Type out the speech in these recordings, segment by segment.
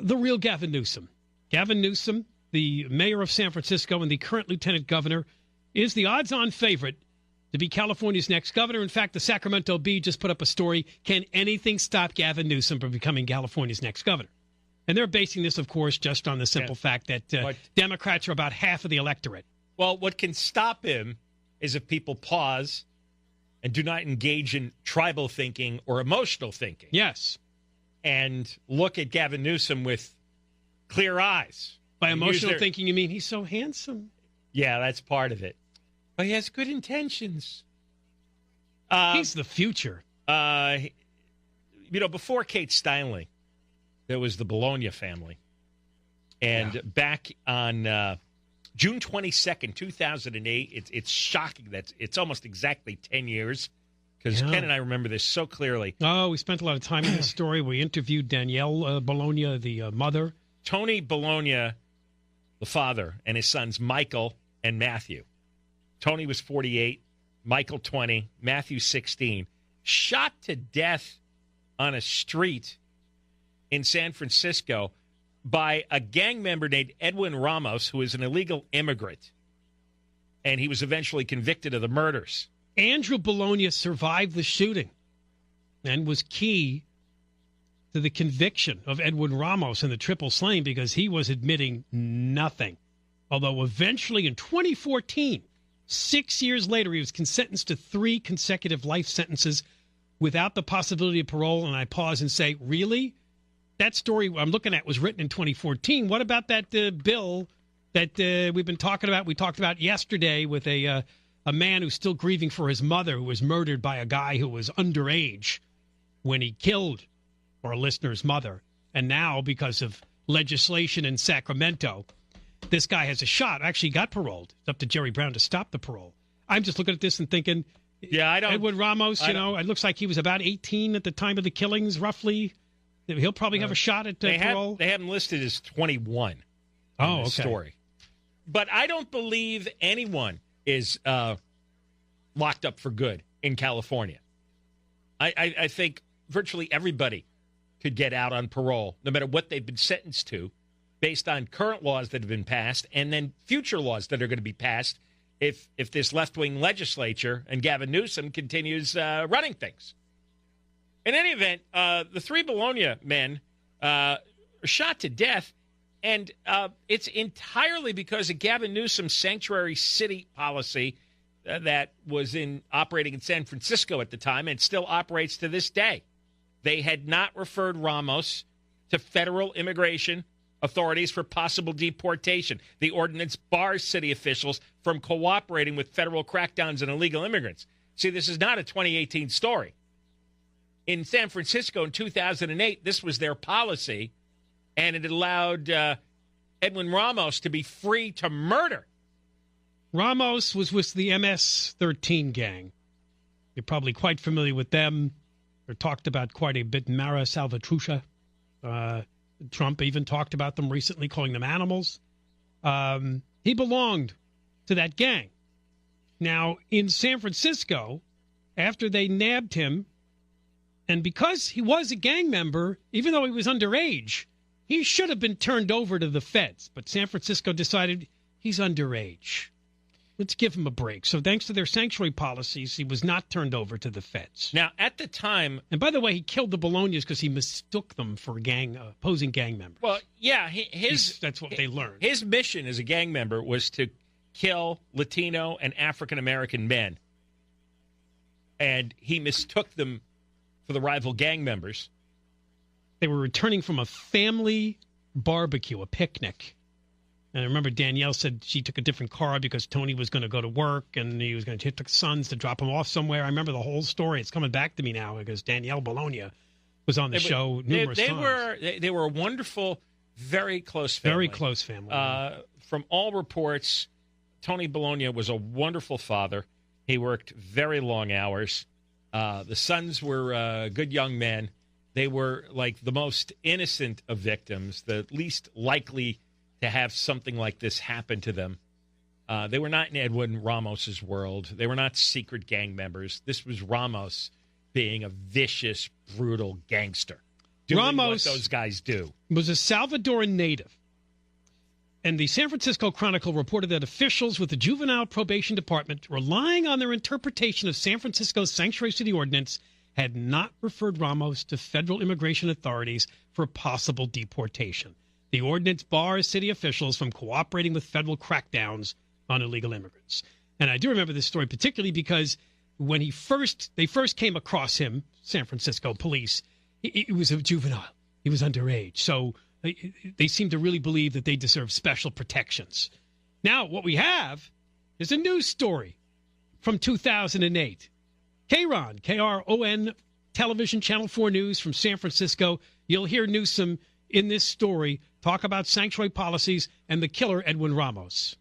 the real Gavin Newsom. Gavin Newsom, the mayor of San Francisco and the current lieutenant governor, is the odds-on favorite to be California's next governor. In fact, the Sacramento Bee just put up a story, can anything stop Gavin Newsom from becoming California's next governor? And they're basing this, of course, just on the simple fact that Democrats are about half of the electorate. Well, what can stop him is if people pause and do not engage in tribal thinking or emotional thinking. Yes. And look at Gavin Newsom with clear eyes. By emotional thinking, you mean he's so handsome? Yeah, that's part of it. But he has good intentions. He's the future. Before Kate Steinle, there was the Bologna family. And back on June 22nd, 2008, it's shocking that it's almost exactly 10 years. Because Ken and I remember this so clearly. Oh, we spent a lot of time in this story. We interviewed Danielle Bologna, the mother. Tony Bologna, the father, and his sons Michael and Matthew. Tony was 48, Michael 20, Matthew 16. Shot to death on a street in San Francisco by a gang member named Edwin Ramos, who is an illegal immigrant. And he was eventually convicted of the murders. Andrew Bologna survived the shooting and was key to the conviction of Edwin Ramos in the triple slaying because he was admitting nothing. Although eventually in 2014, 6 years later, he was sentenced to 3 consecutive life sentences without the possibility of parole. And I pause and say, really? That story I'm looking at was written in 2014. What about that bill that we've been talking about? We talked about yesterday with a man who's still grieving for his mother who was murdered by a guy who was underage when he killed our listener's mother. And now, because of legislation in Sacramento, this guy has a shot. Actually got paroled. It's up to Jerry Brown to stop the parole. I'm just looking at this and thinking, Edwin Ramos, it looks like he was about 18 at the time of the killings, roughly. He'll probably have a shot at parole. They have him listed as 21 in the story. But I don't believe anyone is locked up for good in California. I think virtually everybody could get out on parole, no matter what they've been sentenced to, based on current laws that have been passed and then future laws that are going to be passed if this left-wing legislature and Gavin Newsom continues running things. In any event, the 3 Bologna men are shot to death, and it's entirely because of Gavin Newsom's sanctuary city policy that was operating in San Francisco at the time and still operates to this day. They had not referred Ramos to federal immigration authorities for possible deportation. The ordinance bars city officials from cooperating with federal crackdowns on illegal immigrants. See, this is not a 2018 story. In San Francisco in 2008, this was their policy, and it allowed Edwin Ramos to be free to murder. Ramos was with the MS-13 gang. You're probably quite familiar with them. They're talked about quite a bit. Mara Salvatrucha. Trump even talked about them recently, calling them animals. He belonged to that gang. Now, in San Francisco, after they nabbed him, and because he was a gang member, even though he was underage, he should have been turned over to the feds. But San Francisco decided he's underage. Let's give him a break. So thanks to their sanctuary policies, he was not turned over to the feds. Now, at the time... And by the way, he killed the Bolognas because he mistook them for opposing gang members. Well, yeah, that's what they learned. His mission as a gang member was to kill Latino and African-American men. And he mistook them for the rival gang members. They were returning from a family barbecue, a picnic. And I remember Danielle said she took a different car because Tony was going to go to work and he was going to take the sons to drop them off somewhere. I remember the whole story. It's coming back to me now because Danielle Bologna was on the show numerous times. They were a wonderful, very close family. Very close family. From all reports, Tony Bologna was a wonderful father. He worked very long hours. The sons were good young men. They were like the most innocent of victims, the least likely to have something like this happen to them. They were not in Edwin Ramos's world. They were not secret gang members. This was Ramos being a vicious, brutal gangster. doing Ramos what those guys do. Was a Salvadoran native. And the San Francisco Chronicle reported that officials with the Juvenile Probation Department, relying on their interpretation of San Francisco's Sanctuary City Ordinance, had not referred Ramos to federal immigration authorities for possible deportation. The ordinance bars city officials from cooperating with federal crackdowns on illegal immigrants. And I do remember this story particularly because when they first came across him, San Francisco police, he was a juvenile. He was underage. So they seem to really believe that they deserve special protections. Now, what we have is a news story from 2008. KRON, K-R-O-N, television, Channel 4 News from San Francisco. You'll hear Newsom in this story talk about sanctuary policies and the killer, Edwin Ramos.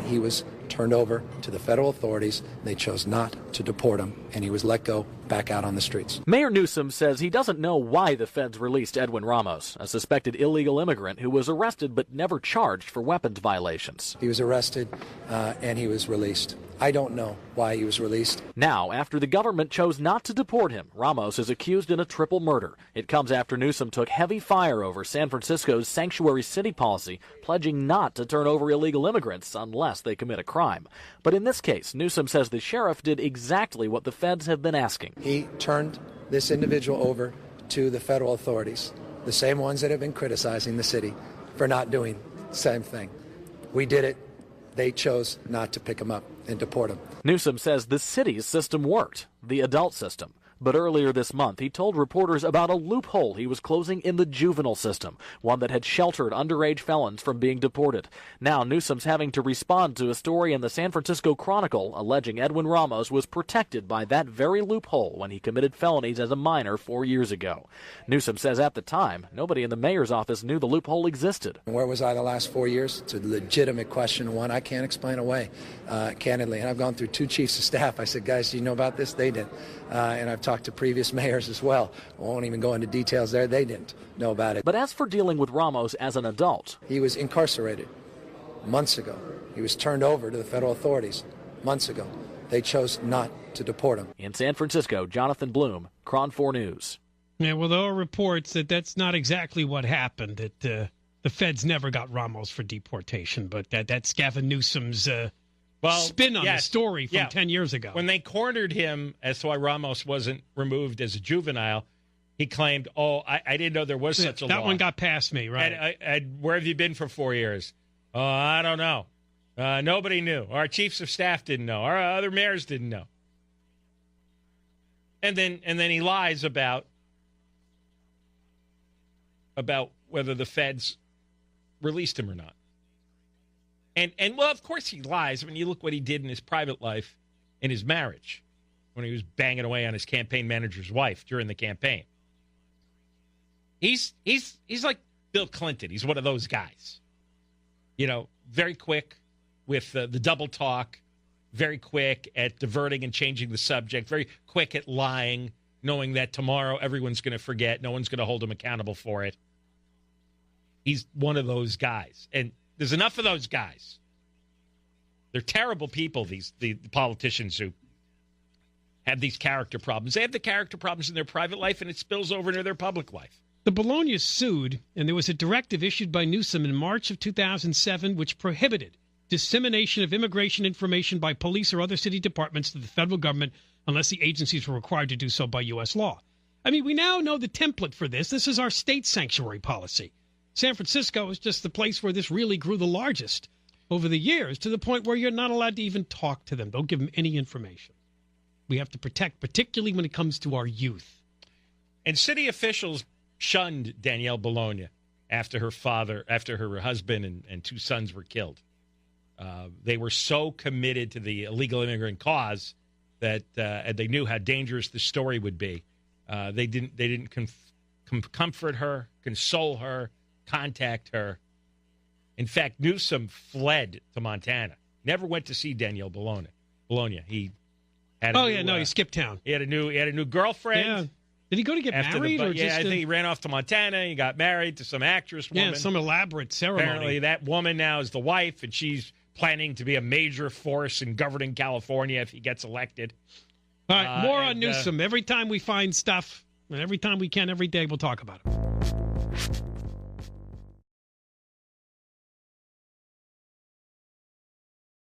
He was turned over to the federal authorities. They chose not to deport him, and he was let go back out on the streets. Mayor Newsom says he doesn't know why the feds released Edwin Ramos, a suspected illegal immigrant who was arrested but never charged for weapons violations. He was arrested, and he was released. I don't know why he was released. Now, after the government chose not to deport him, Ramos is accused in a triple murder. It comes after Newsom took heavy fire over San Francisco's sanctuary city policy, pledging not to turn over illegal immigrants unless they commit a crime. But in this case, Newsom says the sheriff did exactly what the feds have been asking. He turned this individual over to the federal authorities, the same ones that have been criticizing the city for not doing the same thing. We did it. They chose not to pick him up and deport him. Newsom says the city's system worked, the adult system. But earlier this month, he told reporters about a loophole he was closing in the juvenile system, one that had sheltered underage felons from being deported. Now Newsom's having to respond to a story in the San Francisco Chronicle alleging Edwin Ramos was protected by that very loophole when he committed felonies as a minor 4 years ago. Newsom says at the time, nobody in the mayor's office knew the loophole existed. Where was I the last 4 years? It's a legitimate question, one I can't explain away, candidly. And I've gone through two chiefs of staff. I said, guys, do you know about this? They did. And I've talked to previous mayors as well. I won't even go into details there. They didn't know about it. But as for dealing with Ramos as an adult, he was incarcerated months ago. He was turned over to the federal authorities months ago. They chose not to deport him. In San Francisco, Jonathan Bloom, KRON 4 News. Yeah, well, there are reports that that's not exactly what happened, that the feds never got Ramos for deportation, but that's Gavin Newsom's spin on the story from 10 years ago. When they cornered him as to why Ramos wasn't removed as a juvenile, he claimed, I didn't know there was such a law. That one got past me, right? Where have you been for 4 years? Oh, I don't know. Nobody knew. Our chiefs of staff didn't know. Our other mayors didn't know. And then he lies about whether the feds released him or not. And well, of course he lies. I mean, you look what he did in his private life, in his marriage, when he was banging away on his campaign manager's wife during the campaign. He's like Bill Clinton. He's one of those guys. You know, very quick with the double talk, very quick at diverting and changing the subject, very quick at lying, knowing that tomorrow everyone's going to forget, no one's going to hold him accountable for it. He's one of those guys. And there's enough of those guys. They're terrible people, the politicians who have these character problems. They have the character problems in their private life, and it spills over into their public life. The Bologna sued, and there was a directive issued by Newsom in March of 2007 which prohibited dissemination of immigration information by police or other city departments to the federal government unless the agencies were required to do so by U.S. law. I mean, we now know the template for this. This is our state sanctuary policy. San Francisco is just the place where this really grew the largest over the years, to the point where you're not allowed to even talk to them. Don't give them any information. We have to protect, particularly when it comes to our youth. And city officials shunned Danielle Bologna after her husband and two sons were killed. They were so committed to the illegal immigrant cause that they knew how dangerous the story would be. They didn't comfort her, console her, contact her. In fact, Newsom fled to Montana. Never went to see Danielle Bologna. He had he skipped town. He had a new girlfriend. Yeah. Did he go to get married? I think he ran off to Montana. He got married to some actress woman. Yeah, some elaborate ceremony. Apparently that woman now is the wife, and she's planning to be a major force in governing California if he gets elected. All right, more on Newsom. Every time we find stuff, and every time we can, every day, we'll talk about it.